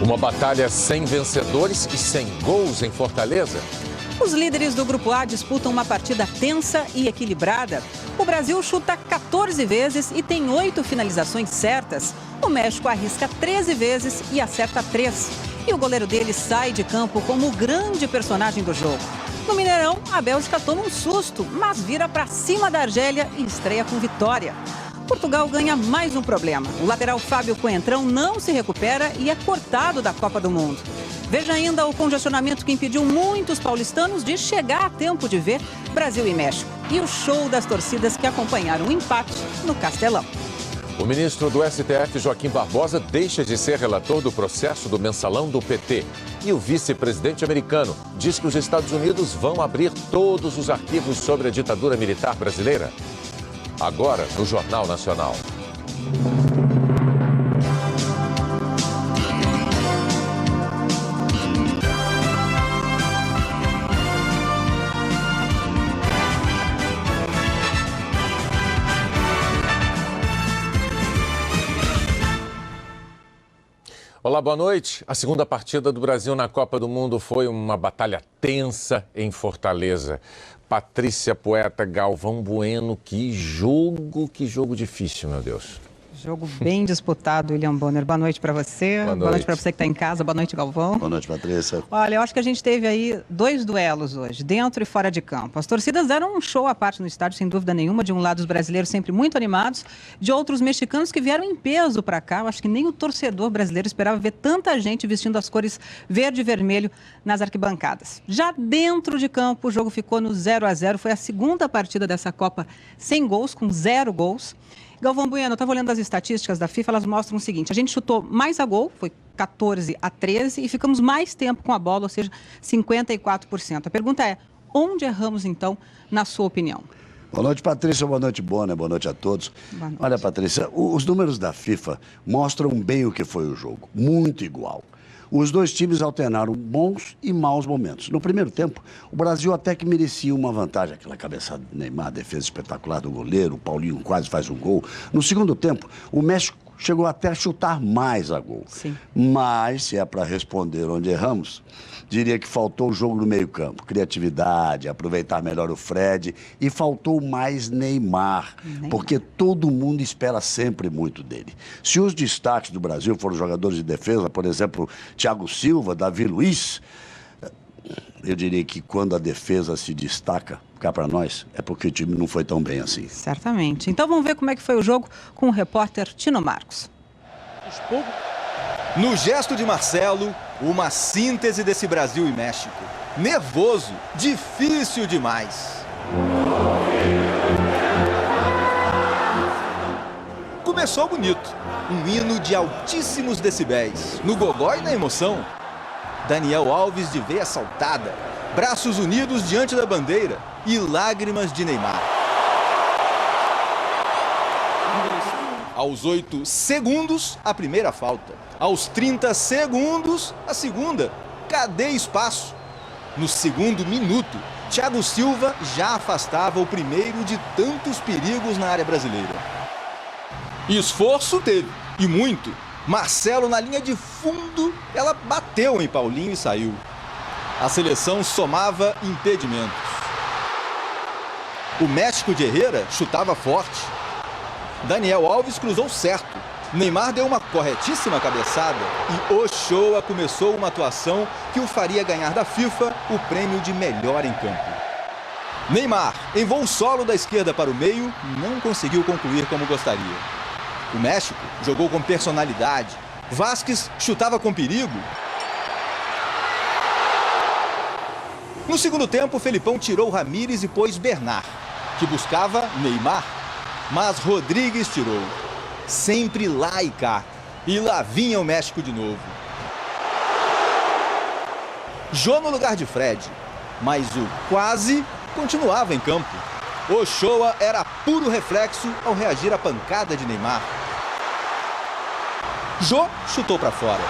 Uma batalha sem vencedores e sem gols em Fortaleza. Os líderes do Grupo A disputam uma partida tensa e equilibrada. O Brasil chuta 14 vezes e tem 8 finalizações certas. O México arrisca 13 vezes e acerta 3. E o goleiro dele sai de campo como o grande personagem do jogo. No Mineirão, a Bélgica toma um susto, mas vira para cima da Argélia e estreia com vitória. Portugal ganha mais um problema. O lateral Fábio Coentrão não se recupera e é cortado da Copa do Mundo. Veja ainda o congestionamento que impediu muitos paulistanos de chegar a tempo de ver Brasil e México. E o show das torcidas que acompanharam o empate no Castelão. O ministro do STF, Joaquim Barbosa, deixa de ser relator do processo do mensalão do PT. E o vice-presidente americano diz que os Estados Unidos vão abrir todos os arquivos sobre a ditadura militar brasileira. Agora, no Jornal Nacional. Olá, boa noite. A segunda partida do Brasil na Copa do Mundo foi uma batalha tensa em Fortaleza. Patrícia Poeta, Galvão Bueno, que jogo difícil, meu Deus. Jogo bem disputado, William Bonner. Boa noite para você. Boa noite para você que está em casa. Boa noite, Galvão. Boa noite, Patrícia. Olha, eu acho que a gente teve aí 2 duelos hoje, dentro e fora de campo. As torcidas deram um show à parte no estádio, sem dúvida nenhuma. De um lado, os brasileiros sempre muito animados. De outros, mexicanos que vieram em peso para cá. Eu acho que nem o torcedor brasileiro esperava ver tanta gente vestindo as cores verde e vermelho nas arquibancadas. Já dentro de campo, o jogo ficou no 0-0. Foi a segunda partida dessa Copa sem gols, com 0 gols. Galvão Bueno, eu estava olhando as estatísticas da FIFA, elas mostram o seguinte: a gente chutou mais a gol, foi 14-13, e ficamos mais tempo com a bola, ou seja, 54%. A pergunta é, onde erramos então, na sua opinião? Boa noite, Patrícia. Boa noite, Bonner. Boa noite a todos. Noite. Olha, Patrícia, os números da FIFA mostram bem o que foi o jogo. Muito igual. Os dois times alternaram bons e maus momentos. No primeiro tempo, o Brasil até que merecia uma vantagem. Aquela cabeçada do Neymar, a defesa espetacular do goleiro, o Paulinho quase faz um gol. No segundo tempo, o México chegou até a chutar mais a gol. Sim. Mas, se é para responder onde erramos, diria que faltou o jogo no meio-campo. Criatividade, aproveitar melhor o Fred e faltou mais Neymar, porque todo mundo espera sempre muito dele. Se os destaques do Brasil foram jogadores de defesa, por exemplo, Thiago Silva, Davi Luiz, eu diria que quando a defesa se destaca, cá para nós, é porque o time não foi tão bem assim. Certamente. Então vamos ver como é que foi o jogo com o repórter Tino Marcos. No gesto de Marcelo, uma síntese desse Brasil e México. Nervoso, difícil demais. Começou bonito, um hino de altíssimos decibéis, no gogó e na emoção. Daniel Alves de veia saltada, braços unidos diante da bandeira e lágrimas de Neymar. Aos 8 segundos, a primeira falta. Aos 30 segundos, a segunda. Cadê espaço? No segundo minuto, Thiago Silva já afastava o primeiro de tantos perigos na área brasileira. Esforço teve, e muito. Marcelo na linha de fundo, ela bateu em Paulinho e saiu. A seleção somava impedimentos. O México de Herrera chutava forte. Daniel Alves cruzou certo. Neymar deu uma corretíssima cabeçada e Ochoa começou uma atuação que o faria ganhar da FIFA o prêmio de melhor em campo. Neymar, em voo solo da esquerda para o meio, não conseguiu concluir como gostaria. O México jogou com personalidade. Vázquez chutava com perigo. No segundo tempo, Felipão tirou Ramírez e pôs Bernard, que buscava Neymar. Mas Rodrigues tirou. Sempre lá e cá. E lá vinha o México de novo. Jô no lugar de Fred. Mas o quase continuava em campo. Ochoa era puro reflexo ao reagir à pancada de Neymar. Jô chutou para fora.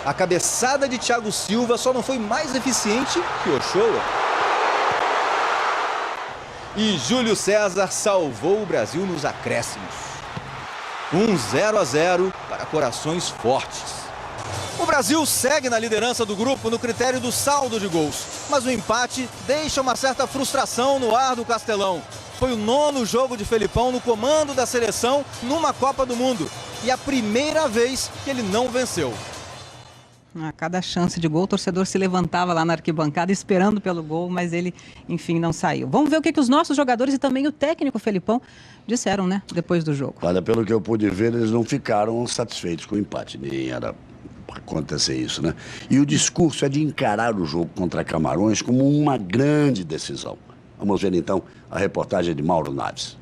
A cabeçada de Thiago Silva só não foi mais eficiente que Ochoa. E Júlio César salvou o Brasil nos acréscimos. Um 0-0 para corações fortes. O Brasil segue na liderança do grupo no critério do saldo de gols, mas o empate deixa uma certa frustração no ar do Castelão. Foi o 9º jogo de Felipão no comando da seleção numa Copa do Mundo e a primeira vez que ele não venceu. A cada chance de gol, o torcedor se levantava lá na arquibancada esperando pelo gol, mas ele, enfim, não saiu. Vamos ver o que os nossos jogadores e também o técnico Felipão disseram, né, depois do jogo. Olha, pelo que eu pude ver, eles não ficaram satisfeitos com o empate, nem era para acontecer isso, né? E o discurso é de encarar o jogo contra Camarões como uma grande decisão. Vamos ver então a reportagem de Mauro Naves.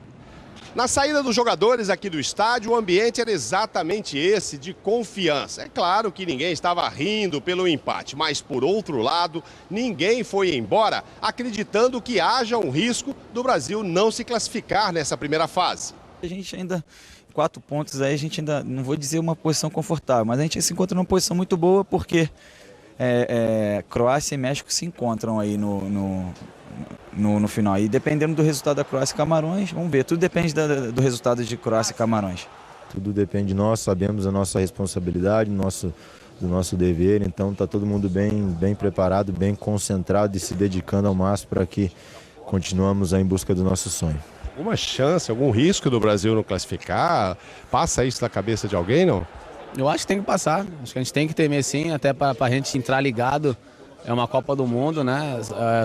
Na saída dos jogadores aqui do estádio, o ambiente era exatamente esse, de confiança. É claro que ninguém estava rindo pelo empate, mas, por outro lado, ninguém foi embora acreditando que haja um risco do Brasil não se classificar nessa primeira fase. A gente ainda, 4 pontos aí, a gente ainda, não vou dizer uma posição confortável, mas a gente se encontra numa posição muito boa porque Croácia e México se encontram aí no final. E dependendo do resultado da Croácia e Camarões, vamos ver, tudo depende do resultado de Croácia e Camarões. Tudo depende de nós, sabemos a nossa responsabilidade, do nosso dever, então está todo mundo bem preparado, bem concentrado e se dedicando ao máximo para que continuemos em busca do nosso sonho. Alguma chance, algum risco do Brasil não classificar? Passa isso na cabeça de alguém, não? Eu acho que tem que passar, acho que a gente tem que temer sim, até para a gente entrar ligado. É uma Copa do Mundo, né?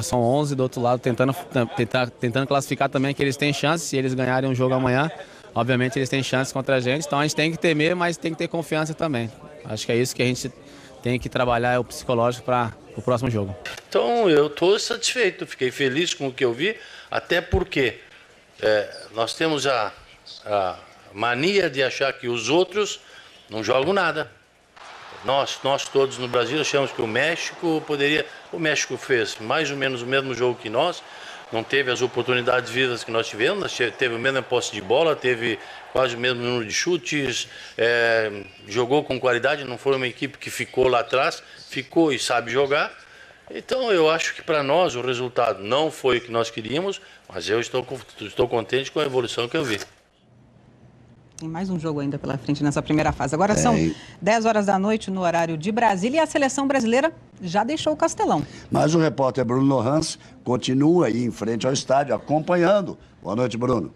São 11 do outro lado tentando classificar também, que eles têm chance. Se eles ganharem um jogo amanhã, obviamente eles têm chance contra a gente. Então a gente tem que temer, mas tem que ter confiança também. Acho que é isso que a gente tem que trabalhar, é o psicológico para o próximo jogo. Então eu estou satisfeito, fiquei feliz com o que eu vi, até porque nós temos a mania de achar que os outros não jogam nada. Nós todos no Brasil achamos que o México poderia... O México fez mais ou menos o mesmo jogo que nós, não teve as oportunidades vivas que nós tivemos, teve a mesma posse de bola, teve quase o mesmo número de chutes, jogou com qualidade, não foi uma equipe que ficou lá atrás, ficou e sabe jogar. Então eu acho que para nós o resultado não foi o que nós queríamos, mas eu estou contente com a evolução que eu vi. Tem mais um jogo ainda pela frente nessa primeira fase. Agora são 10 horas da noite no horário de Brasília e a seleção brasileira já deixou o Castelão. Mas o repórter Bruno Hans continua aí em frente ao estádio acompanhando. Boa noite, Bruno.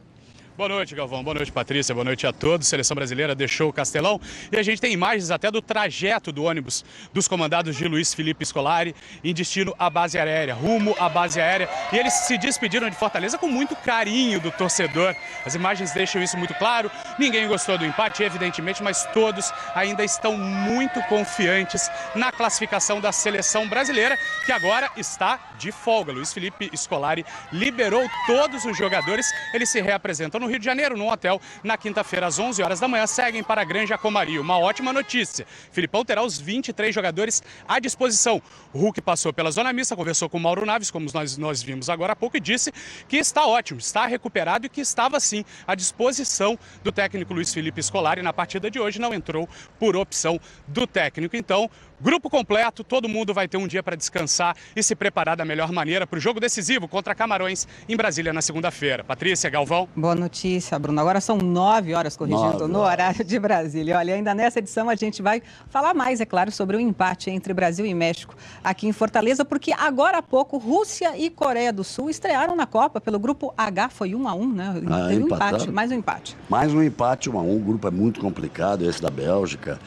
Boa noite, Galvão. Boa noite, Patrícia. Boa noite a todos. A seleção brasileira deixou o Castelão e a gente tem imagens até do trajeto do ônibus dos comandados de Luiz Felipe Scolari em destino à base aérea, rumo à base aérea. E eles se despediram de Fortaleza com muito carinho do torcedor. As imagens deixam isso muito claro. Ninguém gostou do empate, evidentemente, mas todos ainda estão muito confiantes na classificação da seleção brasileira, que agora está de folga. Luiz Felipe Scolari liberou todos os jogadores. Eles se reapresentam no Rio de Janeiro, num hotel, na quinta-feira, às 11 horas da manhã, seguem para a Granja Comari. Uma ótima notícia. Filipão terá os 23 jogadores à disposição. O Hulk passou pela zona mista, conversou com o Mauro Naves, como nós vimos agora há pouco, e disse que está ótimo, está recuperado e que estava, sim, à disposição do técnico Luiz Felipe Scolari. Na partida de hoje não entrou por opção do técnico. Então, grupo completo, todo mundo vai ter um dia para descansar e se preparar da melhor maneira para o jogo decisivo contra Camarões em Brasília na segunda-feira. Patrícia, Galvão. Boa notícia, Bruno. Agora são 9 horas, corrigindo, no horário de Brasília. Olha, ainda nessa edição a gente vai falar mais, é claro, sobre o empate entre Brasil e México aqui em Fortaleza, porque agora há pouco Rússia e Coreia do Sul estrearam na Copa pelo grupo H, foi 1-1, né? Teve um empate, mais um empate. Mais um empate, 1-1. O grupo é muito complicado, esse da Bélgica.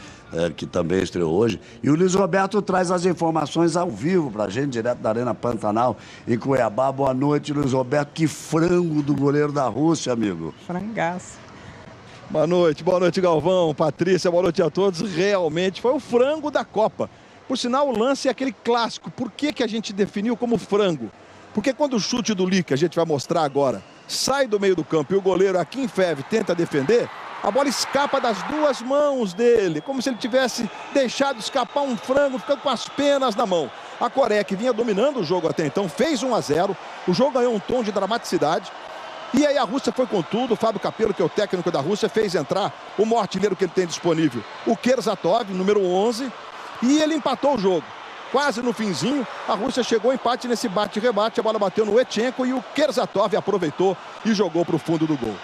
Que também estreou hoje. E o Luiz Roberto traz as informações ao vivo pra gente, direto da Arena Pantanal, em Cuiabá. Boa noite, Luiz Roberto. Que frango do goleiro da Rússia, amigo. Frangaço. Boa noite, Galvão, Patrícia, boa noite a todos. Realmente foi o frango da Copa. Por sinal, o lance é aquele clássico. Por que a gente definiu como frango? Porque quando o chute do Lee, que a gente vai mostrar agora, sai do meio do campo e o goleiro Akinfeev tenta defender, a bola escapa das duas mãos dele, como se ele tivesse deixado escapar um frango, ficando com as penas na mão. A Coreia, que vinha dominando o jogo até então, fez 1-0. O jogo ganhou um tom de dramaticidade. E aí a Rússia foi com tudo. O Fábio Capello, que é o técnico da Rússia, fez entrar o maior artilheiro que ele tem disponível, o Kerzatov, número 11. E ele empatou o jogo. Quase no finzinho, a Rússia chegou ao empate nesse bate-rebate. A bola bateu no Etchenko e o Kerzatov aproveitou e jogou para o fundo do gol.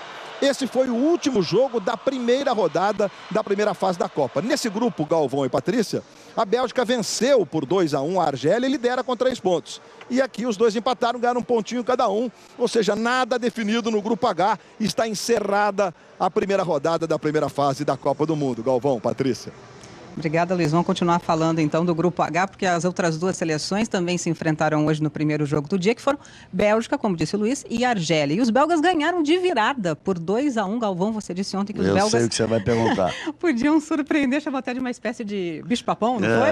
Esse foi o último jogo da primeira rodada da primeira fase da Copa. Nesse grupo, Galvão e Patrícia, a Bélgica venceu por 2-1 a Argélia e lidera com 3 pontos. E aqui os dois empataram, ganharam um pontinho cada um. Ou seja, nada definido no grupo H. Está encerrada a primeira rodada da primeira fase da Copa do Mundo. Galvão, Patrícia. Obrigada, Luiz. Vamos continuar falando então do Grupo H, porque as outras duas seleções também se enfrentaram hoje no primeiro jogo do dia, que foram Bélgica, como disse o Luiz, e Argélia. E os belgas ganharam de virada por 2-1. Galvão, você disse ontem que os belgas... Eu sei o que você vai perguntar. Podiam surpreender, chamou até de uma espécie de bicho-papão, não foi?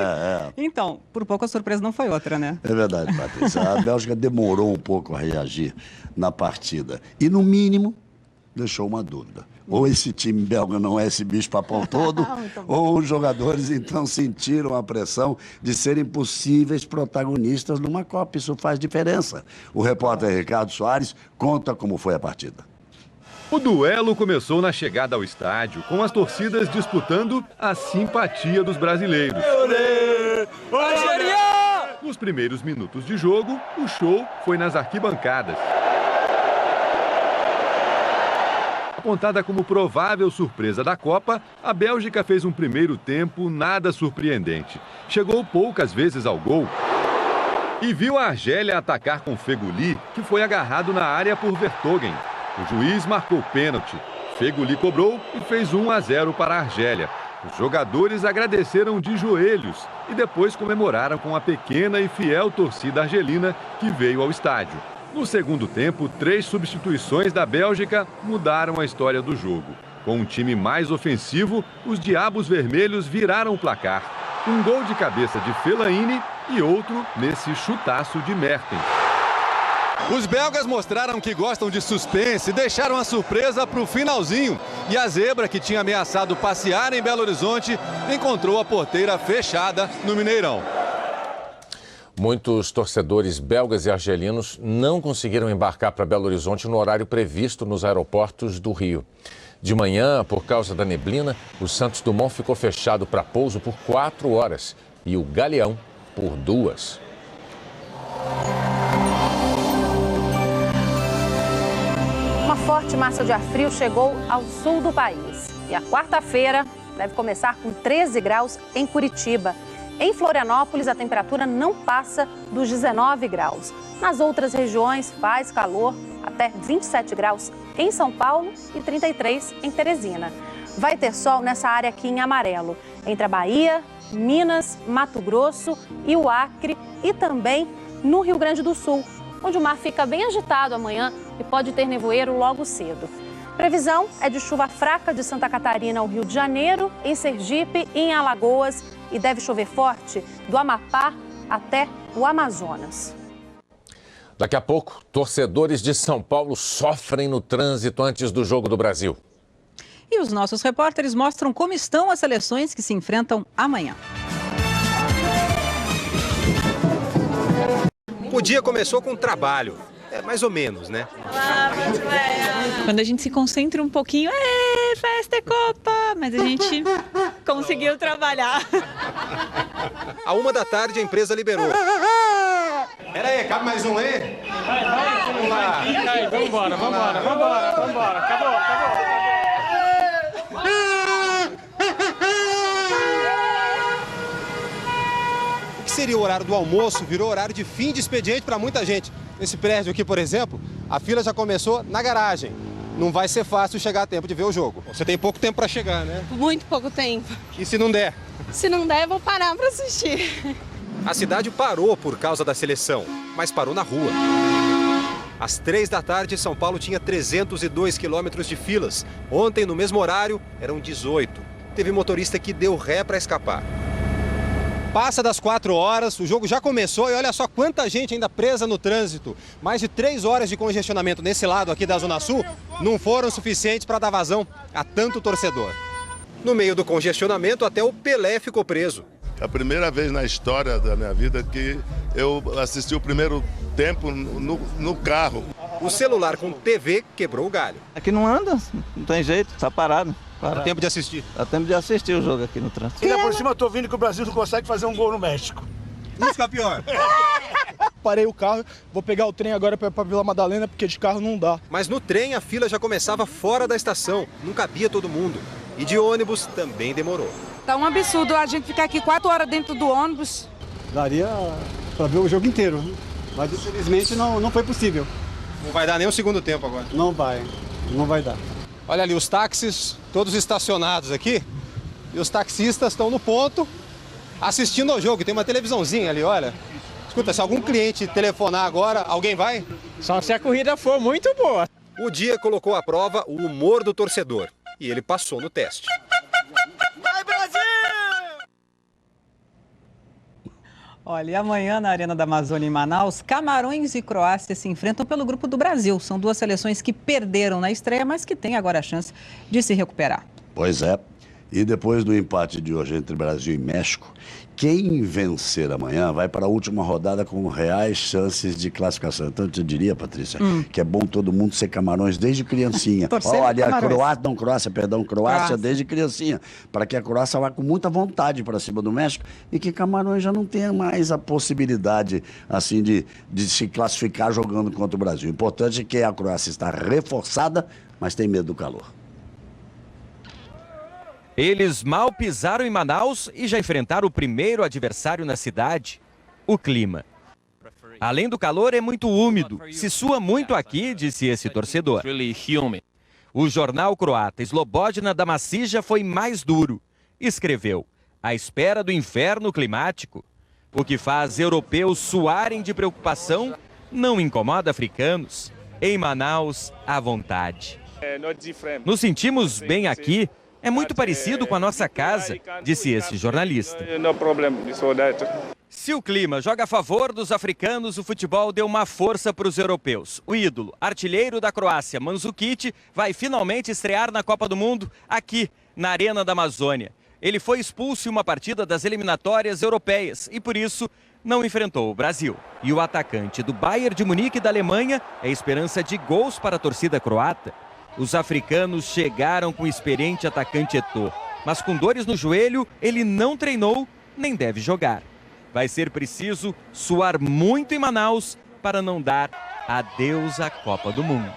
Então, por pouco a surpresa não foi outra, né? É verdade, Patrícia. A Bélgica demorou um pouco a reagir na partida. E, no mínimo, deixou uma dúvida. Ou esse time belga não é esse bicho-papão todo, ou os jogadores, então, sentiram a pressão de serem possíveis protagonistas numa Copa. Isso faz diferença. O repórter Ricardo Soares conta como foi a partida. O duelo começou na chegada ao estádio, com as torcidas disputando a simpatia dos brasileiros. Nos primeiros minutos de jogo, o show foi nas arquibancadas. Apontada como provável surpresa da Copa, a Bélgica fez um primeiro tempo nada surpreendente. Chegou poucas vezes ao gol e viu a Argélia atacar com Feghouli, que foi agarrado na área por Vertonghen. O juiz marcou pênalti. Feghouli cobrou e fez 1-0 para a Argélia. Os jogadores agradeceram de joelhos e depois comemoraram com a pequena e fiel torcida argelina que veio ao estádio. No segundo tempo, 3 substituições da Bélgica mudaram a história do jogo. Com um time mais ofensivo, os Diabos Vermelhos viraram o placar. Um gol de cabeça de Fellaini e outro nesse chutaço de Mertens. Os belgas mostraram que gostam de suspense e deixaram a surpresa para o finalzinho. E a zebra, que tinha ameaçado passear em Belo Horizonte, encontrou a porteira fechada no Mineirão. Muitos torcedores belgas e argelinos não conseguiram embarcar para Belo Horizonte no horário previsto nos aeroportos do Rio. De manhã, por causa da neblina, o Santos Dumont ficou fechado para pouso por 4 horas e o Galeão por 2. Uma forte massa de ar frio chegou ao sul do país. E a quarta-feira deve começar com 13 graus em Curitiba. Em Florianópolis, a temperatura não passa dos 19 graus. Nas outras regiões, faz calor, até 27 graus em São Paulo e 33 em Teresina. Vai ter sol nessa área aqui em amarelo, entre a Bahia, Minas, Mato Grosso e o Acre e também no Rio Grande do Sul, onde o mar fica bem agitado amanhã e pode ter nevoeiro logo cedo. Previsão é de chuva fraca de Santa Catarina ao Rio de Janeiro, em Sergipe e em Alagoas, e deve chover forte do Amapá até o Amazonas. Daqui a pouco, torcedores de São Paulo sofrem no trânsito antes do Jogo do Brasil. E os nossos repórteres mostram como estão as seleções que se enfrentam amanhã. O dia começou com trabalho. Mais ou menos, né? Quando a gente se concentra um pouquinho, festa é Copa, mas a gente conseguiu trabalhar. À 1h a empresa liberou. Pera aí, cabe mais um aí? Vamos lá. Vambora. Acabou. O que seria o horário do almoço virou horário de fim de expediente para muita gente. Nesse prédio aqui, por exemplo, a fila já começou na garagem. Não vai ser fácil chegar a tempo de ver o jogo. Você tem pouco tempo para chegar, né? Muito pouco tempo. E se não der? Se não der, eu vou parar para assistir. A cidade parou por causa da seleção, mas parou na rua. Às 3h, São Paulo tinha 302 quilômetros de filas. Ontem, no mesmo horário, eram 18. Teve motorista que deu ré para escapar. Passa das 4 horas, o jogo já começou e olha só quanta gente ainda presa no trânsito. Mais de 3 horas de congestionamento nesse lado aqui da Zona Sul não foram suficientes para dar vazão a tanto torcedor. No meio do congestionamento, até o Pelé ficou preso. É a primeira vez na história da minha vida que eu assisti o primeiro tempo no carro. O celular com TV quebrou o galho. Aqui não anda, não tem jeito, tá parado. Dá tempo de assistir? Dá tempo de assistir o jogo aqui no trânsito. E por cima eu tô vendo que o Brasil não consegue fazer um gol no México. Isso que é pior. parei o carro, vou pegar o trem agora para Vila Madalena, porque de carro não dá. Mas no trem a fila já começava fora da estação, não cabia todo mundo. E de ônibus também demorou. Tá um absurdo a gente ficar aqui 4 horas dentro do ônibus. Daria para ver o jogo inteiro, mas infelizmente não foi possível. Não vai dar nem o segundo tempo agora. Não vai dar. Olha ali os táxis, todos estacionados aqui. E os taxistas estão no ponto, assistindo ao jogo. Tem uma televisãozinha ali, olha. Escuta, se algum cliente telefonar agora, alguém vai? Só se a corrida for muito boa. O dia colocou à prova o humor do torcedor. E ele passou no teste. Vai, Brasil! Olha, e amanhã na Arena da Amazônia em Manaus, Camarões e Croácia se enfrentam pelo grupo do Brasil. São duas seleções que perderam na estreia, mas que têm agora a chance de se recuperar. Pois é. E depois do empate de hoje entre Brasil e México, quem vencer amanhã vai para a última rodada com reais chances de classificação. Então eu te diria, Patrícia, que é bom todo mundo ser Camarões desde criancinha. Aliás, Croácia desde criancinha. Para que a Croácia vá com muita vontade para cima do México e que Camarões já não tenha mais a possibilidade assim de se classificar jogando contra o Brasil. O importante é que a Croácia está reforçada, mas tem medo do calor. Eles mal pisaram em Manaus e já enfrentaram o primeiro adversário na cidade, o clima. Além do calor, é muito úmido. Se sua muito aqui, disse esse torcedor. O jornal croata Slobodna da Macija foi mais duro. Escreveu, à espera do inferno climático. O que faz europeus suarem de preocupação não incomoda africanos. Em Manaus, à vontade. Nos sentimos bem aqui. É muito parecido com a nossa casa, disse esse jornalista. Se o clima joga a favor dos africanos, o futebol deu uma força para os europeus. O ídolo, artilheiro da Croácia, Mandzukic, vai finalmente estrear na Copa do Mundo aqui, na Arena da Amazônia. Ele foi expulso em uma partida das eliminatórias europeias e, por isso, não enfrentou o Brasil. E o atacante do Bayern de Munique da Alemanha é esperança de gols para a torcida croata. Os africanos chegaram com o experiente atacante Eto'o, mas com dores no joelho, ele não treinou nem deve jogar. Vai ser preciso suar muito em Manaus para não dar adeus à Copa do Mundo.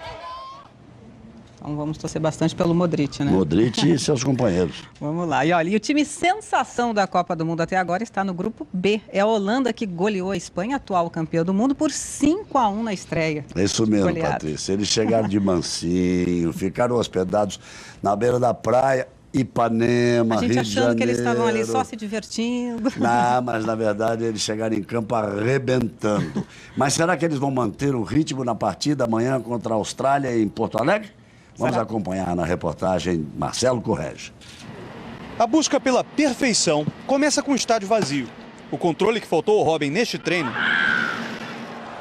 Então vamos torcer bastante pelo Modric, né? Modric e seus companheiros. Vamos lá. E olha, e o time sensação da Copa do Mundo até agora está no grupo B. É a Holanda que goleou a Espanha, atual campeã do mundo, por 5-1 na estreia. É isso mesmo, Patrícia. Eles chegaram de mansinho, ficaram hospedados na beira da praia, Ipanema, Rio de Janeiro. A gente achando que eles estavam ali só se divertindo. Não, mas na verdade eles chegaram em campo arrebentando. Mas será que eles vão manter o ritmo na partida amanhã contra a Austrália em Porto Alegre? Vamos acompanhar na reportagem Marcelo Correge. A busca pela perfeição começa com o estádio vazio. O controle que faltou ao Robin neste treino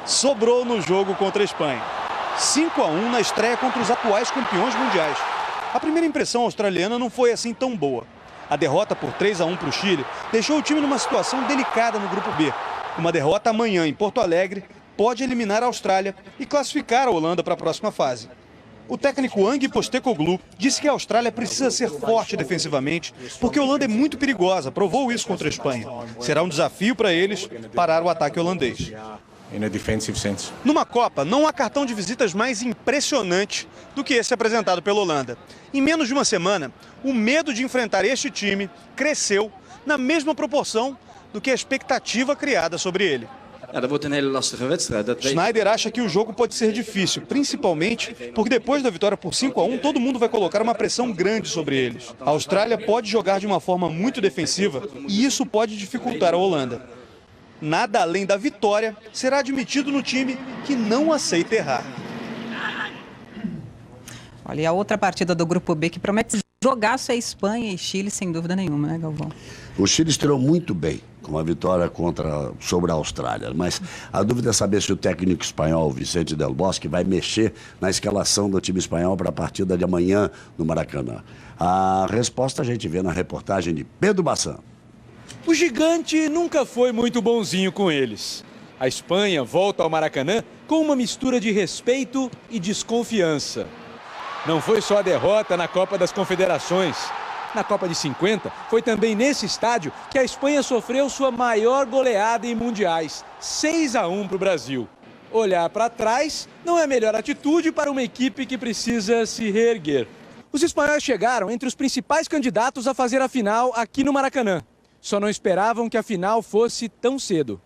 sobrou no jogo contra a Espanha. 5-1 na estreia contra os atuais campeões mundiais. A primeira impressão australiana não foi assim tão boa. A derrota por 3-1 para o Chile deixou o time numa situação delicada no grupo B. Uma derrota amanhã em Porto Alegre pode eliminar a Austrália e classificar a Holanda para a próxima fase. O técnico Ange Postecoglou disse que a Austrália precisa ser forte defensivamente, porque a Holanda é muito perigosa, provou isso contra a Espanha. Será um desafio para eles parar o ataque holandês. Numa Copa, não há cartão de visitas mais impressionante do que esse apresentado pela Holanda. Em menos de uma semana, o medo de enfrentar este time cresceu na mesma proporção do que a expectativa criada sobre ele. Schneider acha que o jogo pode ser difícil, principalmente porque depois da vitória por 5-1, todo mundo vai colocar uma pressão grande sobre eles. A Austrália pode jogar de uma forma muito defensiva e isso pode dificultar a Holanda. Nada além da vitória será admitido no time que não aceita errar. Olha, e a outra partida do Grupo B que promete jogaço é Espanha e Chile, sem dúvida nenhuma, né, Galvão? O Chile estreou muito bem com a vitória sobre a Austrália, mas a dúvida é saber se o técnico espanhol, Vicente Del Bosque, vai mexer na escalação do time espanhol para a partida de amanhã no Maracanã. A resposta a gente vê na reportagem de Pedro Bassan. O gigante nunca foi muito bonzinho com eles. A Espanha volta ao Maracanã com uma mistura de respeito e desconfiança. Não foi só a derrota na Copa das Confederações. Na Copa de 50, foi também nesse estádio que a Espanha sofreu sua maior goleada em mundiais, 6-1 para o Brasil. Olhar para trás não é a melhor atitude para uma equipe que precisa se reerguer. Os espanhóis chegaram entre os principais candidatos a fazer a final aqui no Maracanã. Só não esperavam que a final fosse tão cedo.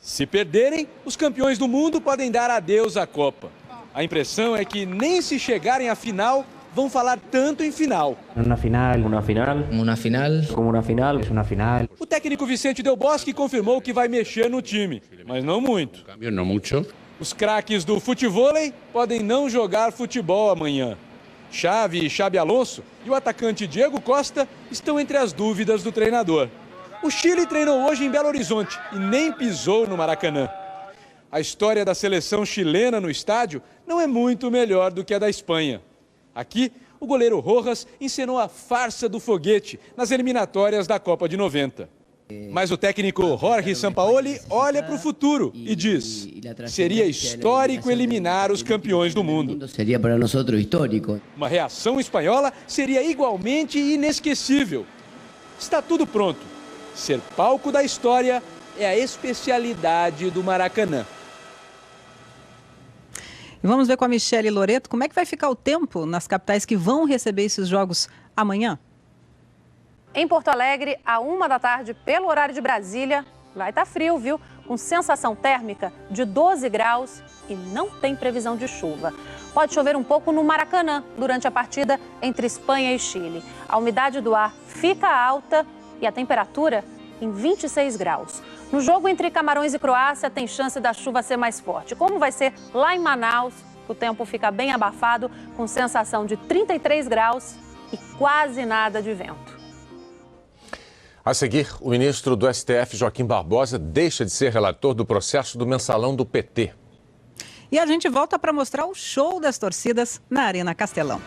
Se perderem, os campeões do mundo podem dar adeus à Copa. A impressão é que nem se chegarem à final, vão falar tanto em final. Uma final, uma final, uma final, como uma final, é uma final. O técnico Vicente Del Bosque confirmou que vai mexer no time, mas não muito. Não muito. Os craques do futevôlei podem não jogar futebol amanhã. Xavi e Xabi Alonso e o atacante Diego Costa estão entre as dúvidas do treinador. O Chile treinou hoje em Belo Horizonte e nem pisou no Maracanã. A história da seleção chilena no estádio não é muito melhor do que a da Espanha. Aqui, o goleiro Rojas encenou a farsa do foguete nas eliminatórias da Copa de 90. Mas o técnico Jorge Sampaoli olha para o futuro e diz: seria histórico eliminar os campeões do mundo. Seria para nós histórico. Uma reação espanhola seria igualmente inesquecível. Está tudo pronto. Ser palco da história é a especialidade do Maracanã. E vamos ver com a Michele Loreto como é que vai ficar o tempo nas capitais que vão receber esses jogos amanhã. Em Porto Alegre, à 13h, pelo horário de Brasília, vai estar frio, viu? Com sensação térmica de 12 graus e não tem previsão de chuva. Pode chover um pouco no Maracanã durante a partida entre Espanha e Chile. A umidade do ar fica alta e a temperatura em 26 graus. No jogo entre Camarões e Croácia, tem chance da chuva ser mais forte. Como vai ser lá em Manaus, o tempo fica bem abafado, com sensação de 33 graus e quase nada de vento. A seguir, o ministro do STF, Joaquim Barbosa, deixa de ser relator do processo do mensalão do PT. E a gente volta para mostrar o show das torcidas na Arena Castelão.